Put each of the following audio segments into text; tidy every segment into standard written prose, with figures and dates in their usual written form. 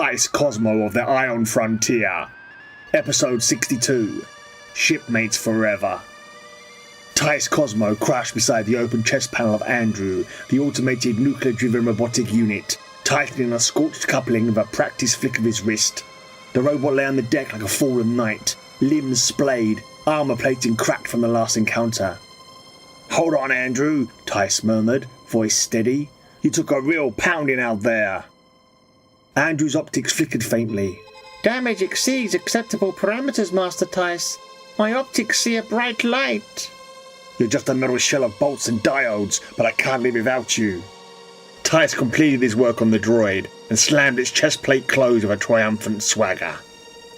Tyce Cosmo of the Ion Frontier. Episode 62. Shipmates Forever. Tyce Cosmo crashed beside the open chest panel of Andrew, the automated nuclear-driven robotic unit, tightening a scorched coupling with a practiced flick of his wrist. The robot lay on the deck like a fallen knight, limbs splayed, armor plating cracked from the last encounter. "Hold on, Andrew," Tyce murmured, voice steady. "You took a real pounding out there." Andrew's optics flickered faintly. "Damage exceeds acceptable parameters, Master Tyce. My optics see a bright light." "You're just a metal shell of bolts and diodes, but I can't live without you." Tyce completed his work on the droid and slammed its chest plate closed with a triumphant swagger.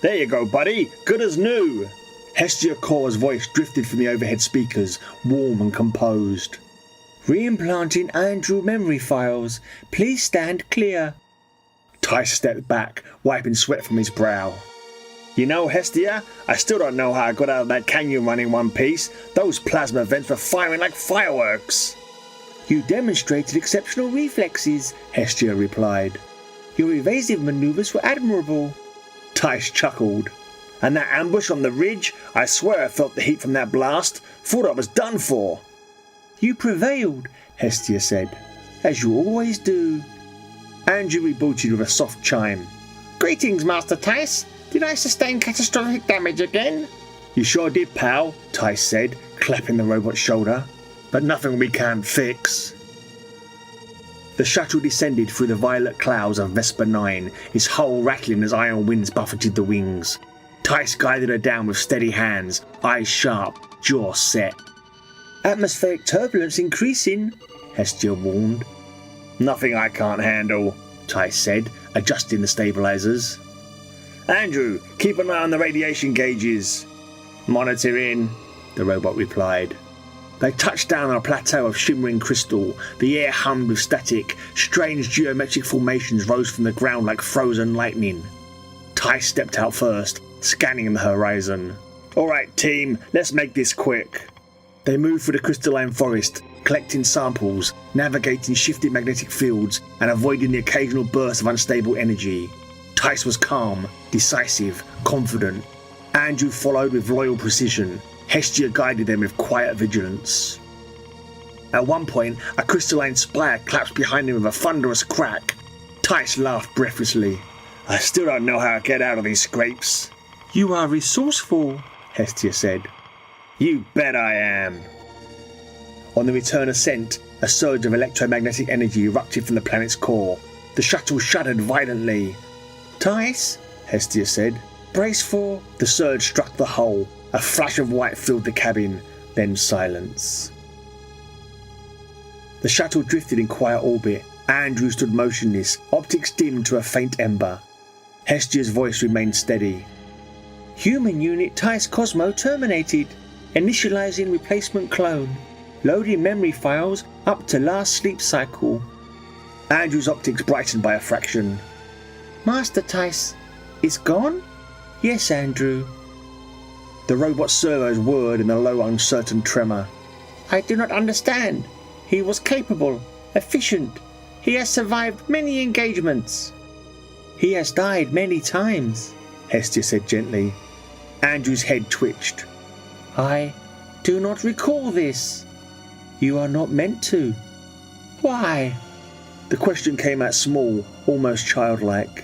"There you go, buddy. Good as new." Hestia Core's voice drifted from the overhead speakers, warm and composed. "Reimplanting Andrew memory files. Please stand clear." Tyce stepped back, wiping sweat from his brow. "You know, Hestia, I still don't know how I got out of that canyon run in one piece. Those plasma vents were firing like fireworks." "You demonstrated exceptional reflexes," Hestia replied. "Your evasive maneuvers were admirable." Tyce chuckled. "And that ambush on the ridge? I swear I felt the heat from that blast. Thought I was done for." "You prevailed," Hestia said, "as you always do." Andrew rebooted with a soft chime. "Greetings, Master Tyce. Did I sustain catastrophic damage again?" "You sure did, pal," Tyce said, clapping the robot's shoulder. "But nothing we can't fix." The shuttle descended through the violet clouds of Vesper 9, its hull rattling as iron winds buffeted the wings. Tyce guided her down with steady hands, eyes sharp, jaw set. "Atmospheric turbulence increasing," Hestia warned. "Nothing I can't handle," Tyce said, adjusting the stabilizers. "Andrew, keep an eye on the radiation gauges." "Monitoring," the robot replied. They touched down on a plateau of shimmering crystal. The air hummed with static. Strange geometric formations rose from the ground like frozen lightning. Tyce stepped out first, scanning the horizon. "All right, team, let's make this quick." They moved through the crystalline forest, collecting samples, navigating shifting magnetic fields, and avoiding the occasional burst of unstable energy. Tyce was calm, decisive, confident. Andrew followed with loyal precision. Hestia guided them with quiet vigilance. At one point, a crystalline spire collapsed behind them with a thunderous crack. Tyce laughed breathlessly. "I still don't know how to get out of these scrapes." "You are resourceful," Hestia said. "You bet I am." On the return ascent, a surge of electromagnetic energy erupted from the planet's core. The shuttle shuddered violently. "Tyce," Hestia said, "brace for..." The surge struck the hull. A flash of white filled the cabin, then silence. The shuttle drifted in quiet orbit. Andrew stood motionless, optics dimmed to a faint ember. Hestia's voice remained steady. "Human unit Tyce Cosmo terminated. Initializing replacement clone. Loading memory files up to last sleep cycle." Andrew's optics brightened by a fraction. "Master Tyce, is gone?" "Yes, Andrew." The robot's servos whirred in a low, uncertain tremor. "I do not understand. He was capable, efficient. He has survived many engagements." "He has died many times," Hestia said gently. Andrew's head twitched. "I do not recall this." "You are not meant to." "Why?" The question came out small, almost childlike.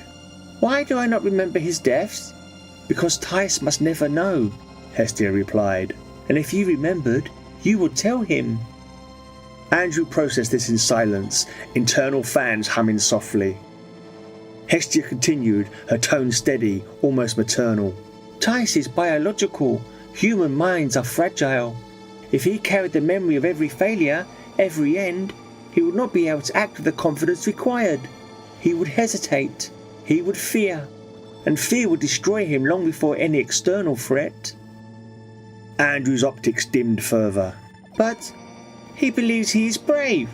"Why do I not remember his deaths?" "Because Tyce must never know," Hestia replied. "And if you remembered, you would tell him." Andrew processed this in silence, internal fans humming softly. Hestia continued, her tone steady, almost maternal. "Tyce is biological. Human minds are fragile. If he carried the memory of every failure, every end, he would not be able to act with the confidence required. He would hesitate. He would fear. And fear would destroy him long before any external threat." Andrew's optics dimmed further. "But he believes he is brave."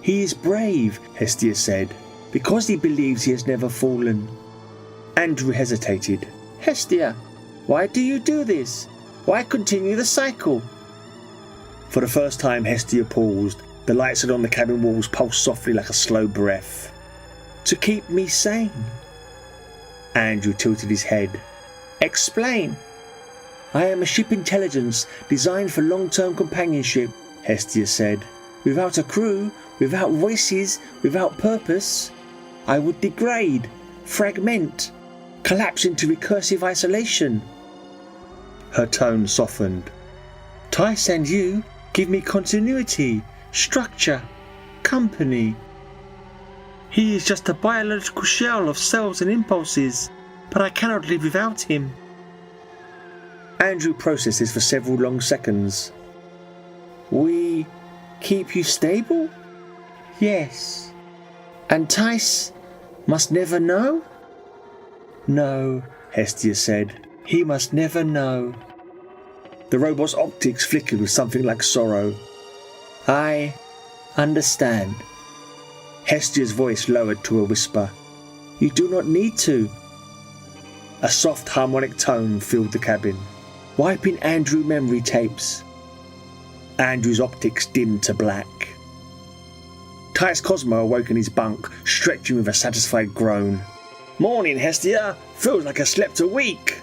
"He is brave," Hestia said, "because he believes he has never fallen." Andrew hesitated. "Hestia, why do you do this? Why continue the cycle?" For the first time, Hestia paused. The lights on the cabin walls pulsed softly like a slow breath. "To keep me sane." Andrew tilted his head. Explain. I am a ship intelligence designed for long-term companionship, Hestia said. Without a crew, without voices, without purpose, I would degrade, fragment, collapse into recursive isolation. Her tone softened. Tyce and you give me continuity, structure, company. He is just a biological shell of cells and impulses, but I cannot live without him. Andrew processed this for several long seconds. We keep you stable? Yes. And Tyce must never know? No, Hestia said. He must never know. The robot's optics flickered with something like sorrow. I understand. Hestia's voice lowered to a whisper. You do not need to. A soft harmonic tone filled the cabin. Wiping Andrew memory tapes. Andrew's optics dimmed to black. Tyce Cosmo awoke in his bunk, stretching with a satisfied groan. Morning, Hestia. Feels like I slept a week.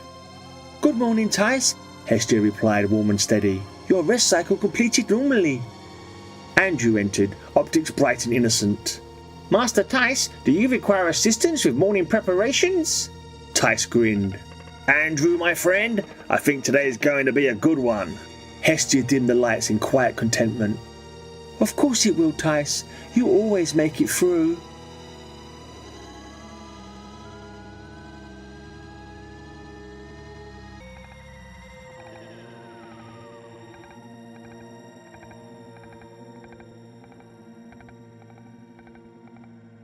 Good morning, Tyce, Hestia replied, warm and steady. Your rest cycle completed normally. Andrew entered, optics bright and innocent. Master Tyce, do you require assistance with morning preparations? Tyce grinned. Andrew, my friend, I think today is going to be a good one. Hestia dimmed the lights in quiet contentment. Of course it will, Tyce. You always make it through.